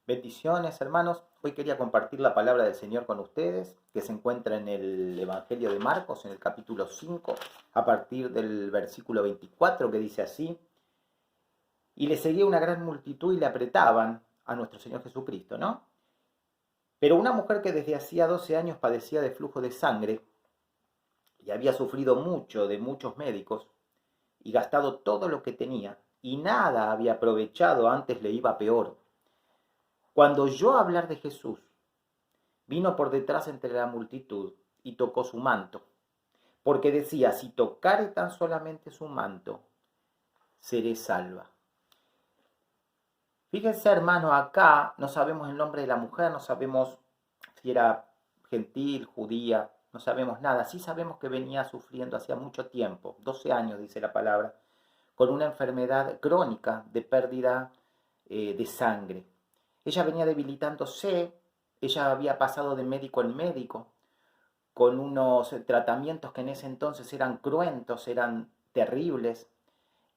Bendiciones, hermanos. Hoy quería compartir la palabra del Señor con ustedes, que se encuentra en el Evangelio de Marcos, en el capítulo 5, a partir del versículo 24, que dice así: Y le seguía una gran multitud y le apretaban a nuestro Señor Jesucristo, ¿no? Pero una mujer que desde hacía 12 años padecía de flujo de sangre y había sufrido mucho de muchos médicos y gastado todo lo que tenía, y nada había aprovechado, antes le iba peor. Cuando oyó hablar de Jesús, vino por detrás entre la multitud y tocó su manto, porque decía: si tocare tan solamente su manto, seré salva. Fíjense, hermano, acá no sabemos el nombre de la mujer, no sabemos si era gentil, judía, no sabemos nada. Sí sabemos que venía sufriendo hacía mucho tiempo, 12 años dice la palabra, con una enfermedad crónica de pérdida de sangre. Ella venía debilitándose, ella había pasado de médico en médico, con unos tratamientos que en ese entonces eran cruentos, eran terribles.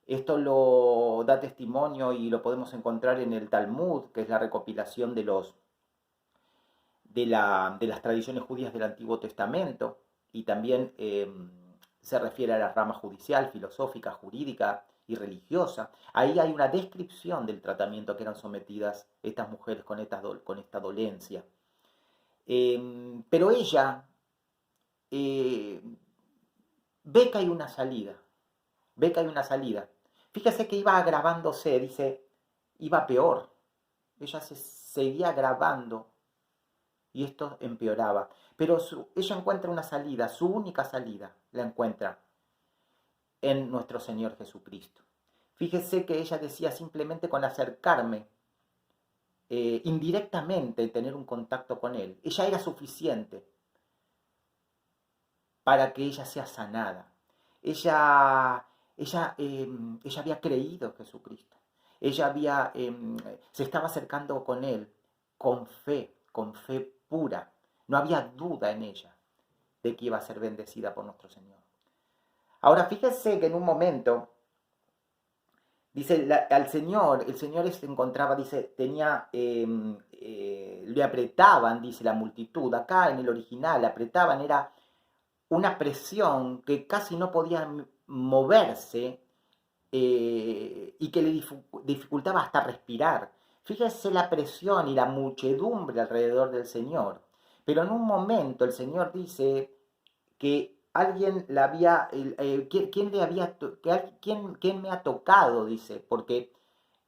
Esto lo da testimonio y lo podemos encontrar en el Talmud, que es la recopilación de las tradiciones judías del Antiguo Testamento, y también se refiere a la rama judicial, filosófica, jurídica y religiosa. Ahí hay una descripción del tratamiento que eran sometidas estas mujeres con esta dolencia. Pero ella eh, ve que hay una salida, ve que hay una salida. Fíjese que iba agravándose, dice, iba peor. Ella se seguía agravando y esto empeoraba. Pero ella encuentra una salida, su única salida la encuentra en nuestro Señor Jesucristo. Fíjese que ella decía: simplemente con acercarme, indirectamente tener un contacto con Él, ella era suficiente para que ella sea sanada. Ella, ella había creído en Jesucristo. Ella se estaba acercando con Él con fe pura. No había duda en ella de que iba a ser bendecida por nuestro Señor. Ahora fíjense que en un momento, dice, al Señor, el Señor se encontraba, dice, le apretaban, dice, la multitud. Acá en el original, apretaban, era una presión que casi no podía moverse, y que le dificultaba hasta respirar. Fíjese la presión y la muchedumbre alrededor del Señor. Pero en un momento el Señor dice que alguien le había, ¿quién le había, quién me ha tocado? Dice, porque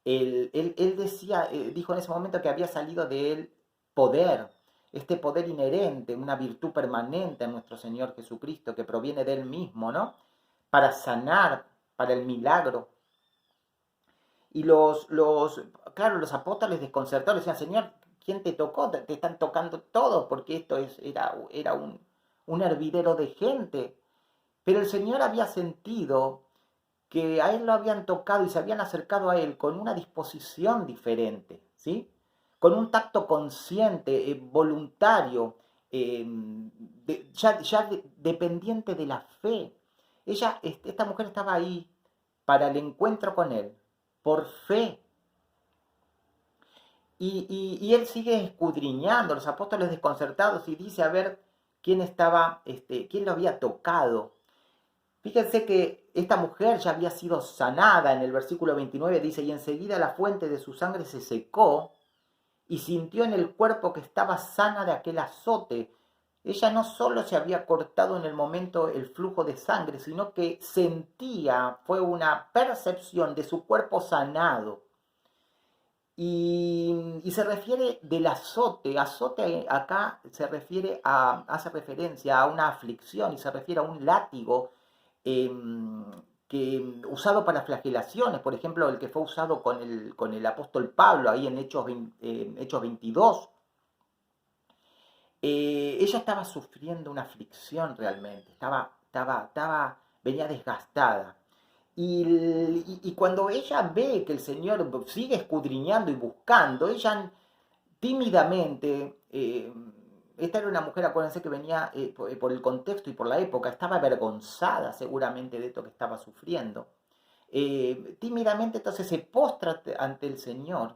él decía, dijo en ese momento que había salido de él poder, este poder inherente, una virtud permanente en nuestro Señor Jesucristo que proviene de él mismo, ¿no? Para sanar, para el milagro. Y claro, los apóstoles desconcertados decían: Señor, ¿quién te tocó? Te están tocando todos, porque era un hervidero de gente. Pero el Señor había sentido que a él lo habían tocado y se habían acercado a él con una disposición diferente, ¿sí? Con un tacto consciente, voluntario, dependiente de la fe. Esta mujer estaba ahí para el encuentro con él, por fe. Y él sigue escudriñando, los apóstoles desconcertados, y dice a ver quién lo había tocado. Fíjense que esta mujer ya había sido sanada. En el versículo 29 dice: y enseguida la fuente de su sangre se secó y sintió en el cuerpo que estaba sana de aquel azote. Ella no solo se había cortado en el momento el flujo de sangre, sino que sentía, fue una percepción de su cuerpo sanado. Y se refiere del azote. Azote acá hace referencia a una aflicción, y se refiere a un látigo eh, usado para flagelaciones. Por ejemplo, el que fue usado con el apóstol Pablo ahí en Hechos 22. Ella estaba sufriendo una aflicción realmente, venía desgastada. Y cuando ella ve que el Señor sigue escudriñando y buscando, ella tímidamente, esta era una mujer, acuérdense, que venía por el contexto y por la época, estaba avergonzada seguramente de esto que estaba sufriendo. Tímidamente entonces se postra ante el Señor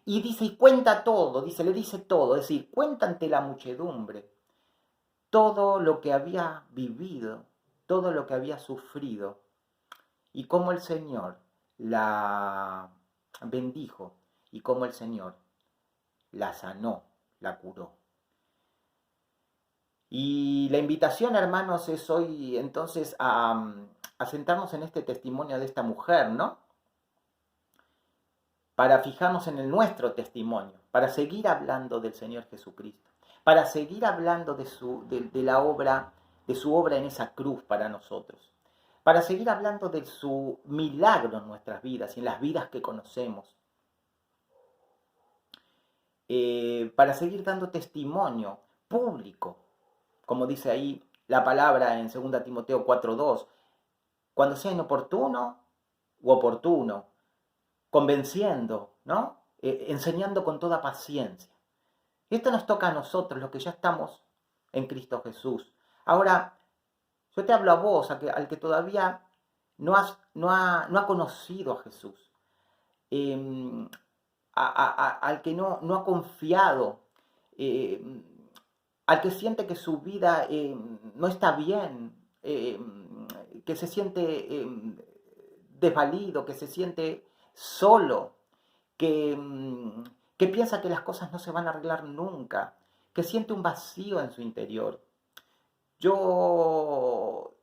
Y dice, y cuenta todo, dice, le dice todo, es decir, cuenta ante la muchedumbre todo lo que había vivido, todo lo que había sufrido, y cómo el Señor la bendijo, y cómo el Señor la sanó, la curó. Y la invitación, hermanos, es hoy entonces a sentarnos en este testimonio de esta mujer, ¿no? Para fijarnos en el nuestro testimonio, para seguir hablando del Señor Jesucristo, para seguir hablando de la obra, de su obra en esa cruz para nosotros, para seguir hablando de su milagro en nuestras vidas y en las vidas que conocemos, para seguir dando testimonio público, como dice ahí la palabra en 2 Timoteo 4:2, cuando sea inoportuno u oportuno, convenciendo, ¿no? Enseñando con toda paciencia. Esto nos toca a nosotros, los que ya estamos en Cristo Jesús. Ahora, yo te hablo a vos, al que todavía no ha conocido a Jesús, eh, al que no ha confiado, eh, al que siente que su vida no está bien, que se siente desvalido, que se siente solo, que, que piensa que las cosas no se van a arreglar nunca, que siente un vacío en su interior. Yo,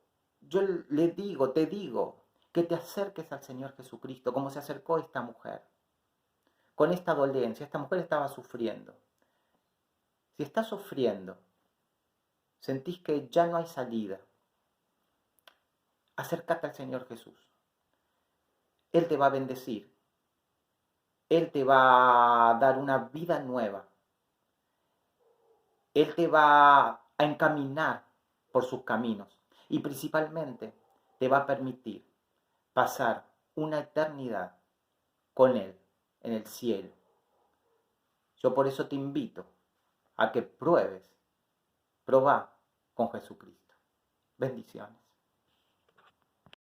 yo te digo, que te acerques al Señor Jesucristo, como se acercó esta mujer, con esta dolencia. Esta mujer estaba sufriendo. Si estás sufriendo, sentís que ya no hay salida, acércate al Señor Jesús. Él te va a bendecir. Él te va a dar una vida nueva. Él te va a encaminar por sus caminos y principalmente te va a permitir pasar una eternidad con Él en el cielo. Yo por eso te invito a que probá con Jesucristo. Bendiciones.